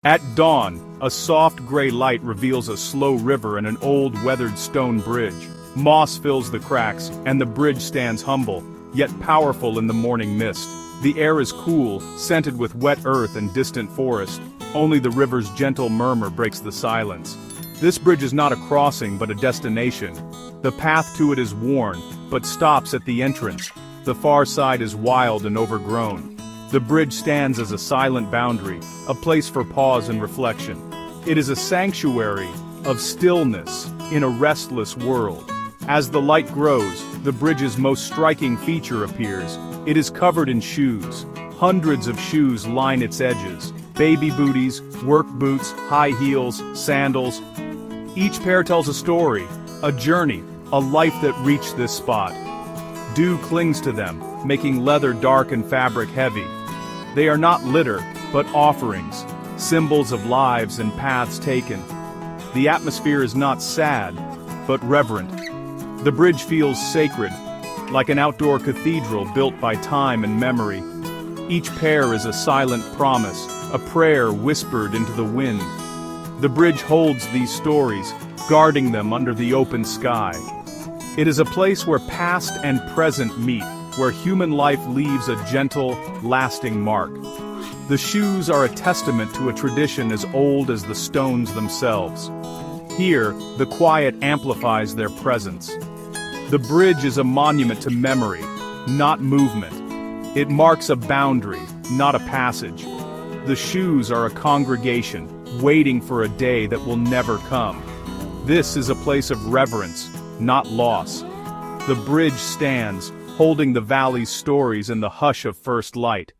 At dawn, a soft gray light reveals a slow river and an old weathered stone bridge. Moss fills the cracks, and the bridge stands humble, yet powerful in the morning mist. The air is cool, scented with wet earth and distant forest. Only the river's gentle murmur breaks the silence. This bridge is not a crossing but a destination. The path to it is worn, but stops at the entrance. The far side is wild and overgrown. The bridge stands as a silent boundary, a place for pause and reflection. It is a sanctuary of stillness in a restless world. As the light grows, the bridge's most striking feature appears. It is covered in shoes. Hundreds of shoes line its edges. Baby booties, work boots, high heels, sandals. Each pair tells a story, a journey, a life that reached this spot. Dew clings to them, making leather dark and fabric heavy. They are not litter, but offerings, symbols of lives and paths taken. The atmosphere is not sad, but reverent. The bridge feels sacred, like an outdoor cathedral built by time and memory. Each pair is a silent promise, a prayer whispered into the wind. The bridge holds these stories, guarding them under the open sky. It is a place where past and present meet, where human life leaves a gentle, lasting mark. The shoes are a testament to a tradition as old as the stones themselves. Here, the quiet amplifies their presence. The bridge is a monument to memory, not movement. It marks a boundary, not a passage. The shoes are a congregation, waiting for a day that will never come. This is a place of reverence, not loss. The bridge stands, holding the valley's stories in the hush of first light.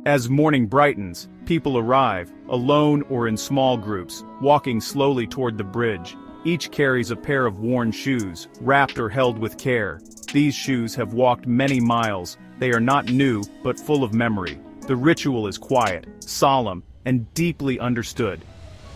As morning brightens, people arrive, alone or in small groups, walking slowly toward the bridge. Each carries a pair of worn shoes, wrapped or held with care. These shoes have walked many miles. They are not new, but full of memory. The ritual is quiet, solemn, and deeply understood.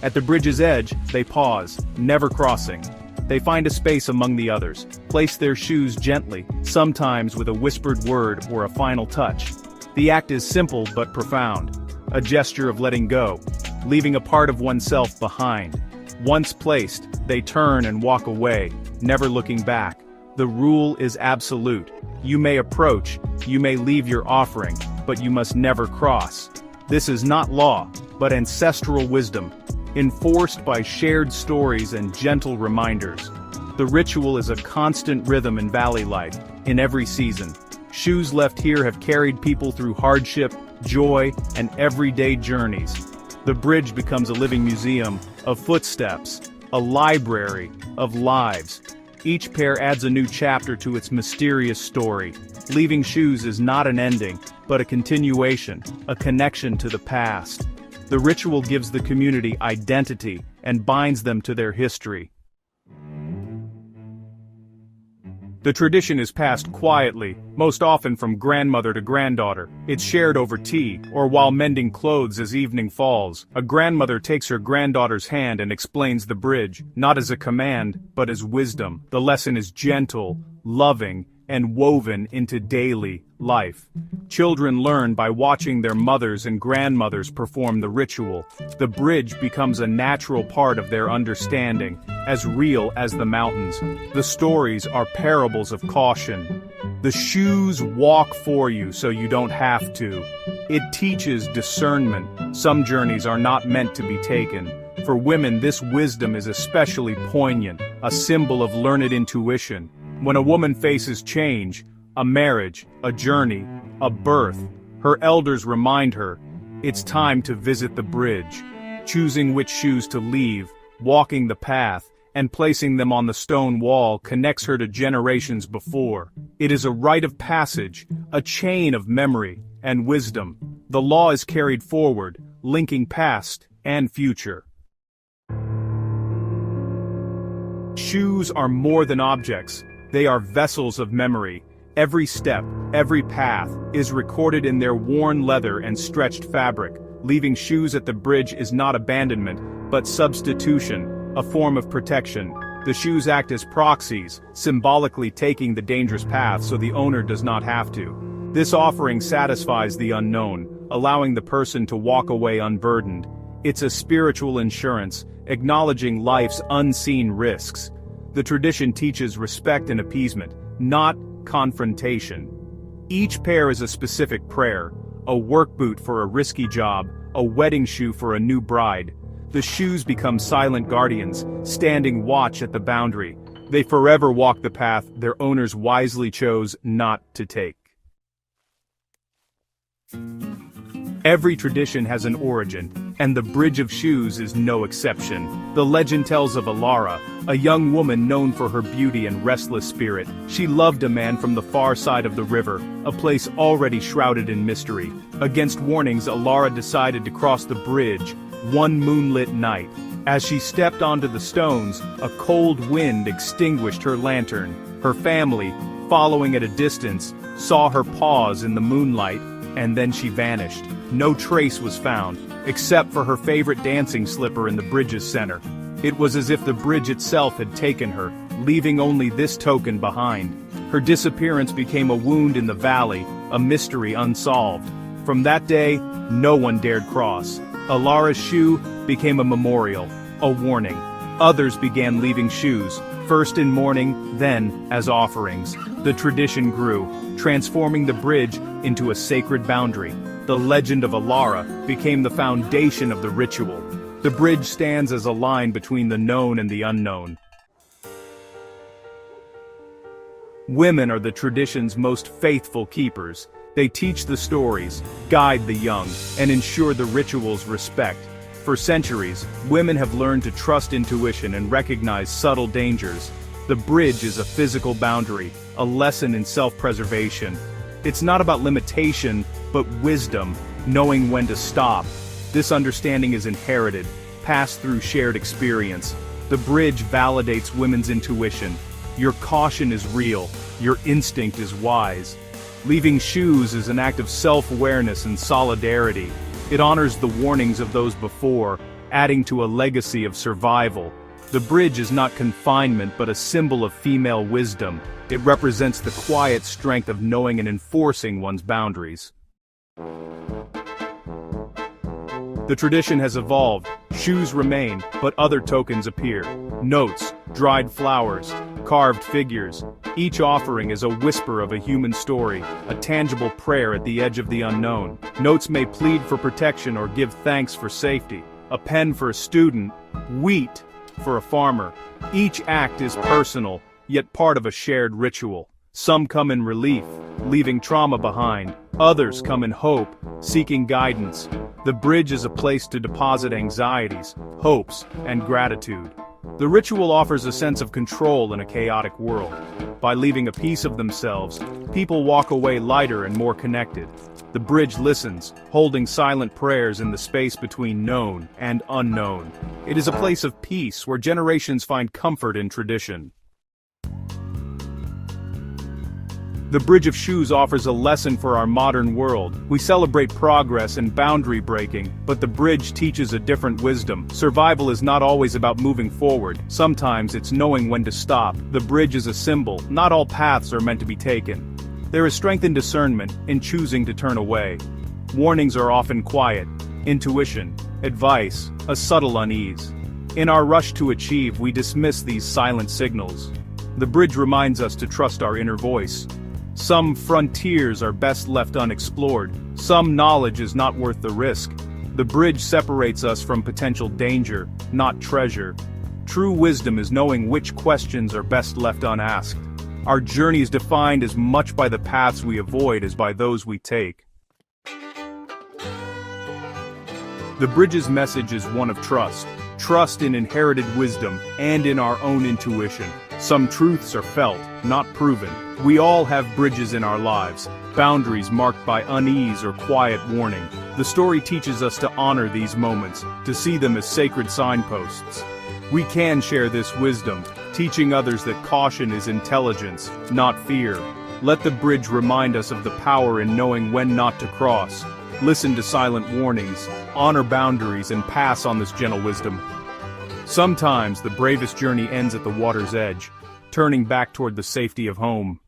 At the bridge's edge, they pause, never crossing. They find a space among the others, place their shoes gently, sometimes with a whispered word or a final touch. The act is simple but profound, a gesture of letting go, leaving a part of oneself behind. Once placed, they turn and walk away, never looking back. The rule is absolute. You may approach, you may leave your offering, but you must never cross. This is not law, but ancestral wisdom, enforced by shared stories and gentle reminders. The ritual is a constant rhythm in valley life, in every season. Shoes left here have carried people through hardship, joy, and everyday journeys. The bridge becomes a living museum of footsteps, a library of lives. Each pair adds a new chapter to its mysterious story. Leaving shoes is not an ending, but a continuation, a connection to the past. The ritual gives the community identity and binds them to their history. The tradition is passed quietly, most often from grandmother to granddaughter. It's shared over tea, or while mending clothes as evening falls. A grandmother takes her granddaughter's hand and explains the bridge, not as a command, but as wisdom. The lesson is gentle, loving, and woven into daily life. Children learn by watching their mothers and grandmothers perform the ritual. The bridge becomes a natural part of their understanding, as real as the mountains. The stories are parables of caution. The shoes walk for you so you don't have to. It teaches discernment. Some journeys are not meant to be taken. For women, this wisdom is especially poignant, a symbol of learned intuition. When a woman faces change, a marriage, a journey, a birth, her elders remind her, it's time to visit the bridge. Choosing which shoes to leave, walking the path, and placing them on the stone wall connects her to generations before. It is a rite of passage, a chain of memory and wisdom. The law is carried forward, linking past and future. Shoes are more than objects. They are vessels of memory. Every step, every path, is recorded in their worn leather and stretched fabric. Leaving shoes at the bridge is not abandonment, but substitution, a form of protection. The shoes act as proxies, symbolically taking the dangerous path so the owner does not have to. This offering satisfies the unknown, allowing the person to walk away unburdened. It's a spiritual insurance, acknowledging life's unseen risks. The tradition teaches respect and appeasement, not confrontation. Each pair is a specific prayer: a work boot for a risky job, a wedding shoe for a new bride. The shoes become silent guardians, standing watch at the boundary. They forever walk the path their owners wisely chose not to take. Every tradition has an origin, and the Bridge of Shoes is no exception. The legend tells of Alara, a young woman known for her beauty and restless spirit. She loved a man from the far side of the river, a place already shrouded in mystery. Against warnings, Alara decided to cross the bridge, one moonlit night. As she stepped onto the stones, a cold wind extinguished her lantern. Her family, following at a distance, saw her pause in the moonlight, and then she vanished. No trace was found, except for her favorite dancing slipper in the bridge's center. It was as if the bridge itself had taken her, leaving only this token behind. Her disappearance became a wound in the valley, a mystery unsolved. From that day, no one dared cross. Alara's shoe became a memorial, a warning. Others began leaving shoes, first in mourning, then as offerings. The tradition grew, transforming the bridge into a sacred boundary. The legend of Alara became the foundation of the ritual. The bridge stands as a line between the known and the unknown. Women are the tradition's most faithful keepers. They teach the stories, guide the young, and ensure the ritual's respect. For centuries, women have learned to trust intuition and recognize subtle dangers. The bridge is a physical boundary, a lesson in self-preservation. It's not about limitation, but wisdom, knowing when to stop. This understanding is inherited, passed through shared experience. The bridge validates women's intuition. Your caution is real, your instinct is wise. Leaving shoes is an act of self-awareness and solidarity. It honors the warnings of those before, adding to a legacy of survival. The bridge is not confinement but a symbol of female wisdom. It represents the quiet strength of knowing and enforcing one's boundaries. The tradition has evolved. Shoes remain, but other tokens appear. Notes, dried flowers, carved figures. Each offering is a whisper of a human story, a tangible prayer at the edge of the unknown. Notes may plead for protection or give thanks for safety. A pen for a student, wheat for a farmer. Each act is personal, yet part of a shared ritual. Some come in relief, leaving trauma behind. Others come in hope, seeking guidance. The bridge is a place to deposit anxieties, hopes, and gratitude. The ritual offers a sense of control in a chaotic world. By leaving a piece of themselves, people walk away lighter and more connected. The bridge listens, holding silent prayers in the space between known and unknown. It is a place of peace where generations find comfort in tradition. The Bridge of Shoes offers a lesson for our modern world. We celebrate progress and boundary breaking, but the bridge teaches a different wisdom. Survival is not always about moving forward. Sometimes it's knowing when to stop. The bridge is a symbol. Not all paths are meant to be taken. There is strength in discernment, in choosing to turn away. Warnings are often quiet. Intuition, advice, a subtle unease. In our rush to achieve, we dismiss these silent signals. The bridge reminds us to trust our inner voice. Some frontiers are best left unexplored. Some knowledge is not worth the risk. The bridge separates us from potential danger, not treasure. True wisdom is knowing which questions are best left unasked. Our journey is defined as much by the paths we avoid as by those we take. The bridge's message is one of trust. Trust in inherited wisdom and in our own intuition. Some truths are felt, not proven. We all have bridges in our lives, boundaries marked by unease or quiet warning. The story teaches us to honor these moments, to see them as sacred signposts. We can share this wisdom, teaching others that caution is intelligence, not fear. Let the bridge remind us of the power in knowing when not to cross. Listen to silent warnings, honor boundaries, and pass on this gentle wisdom. Sometimes the bravest journey ends at the water's edge, turning back toward the safety of home.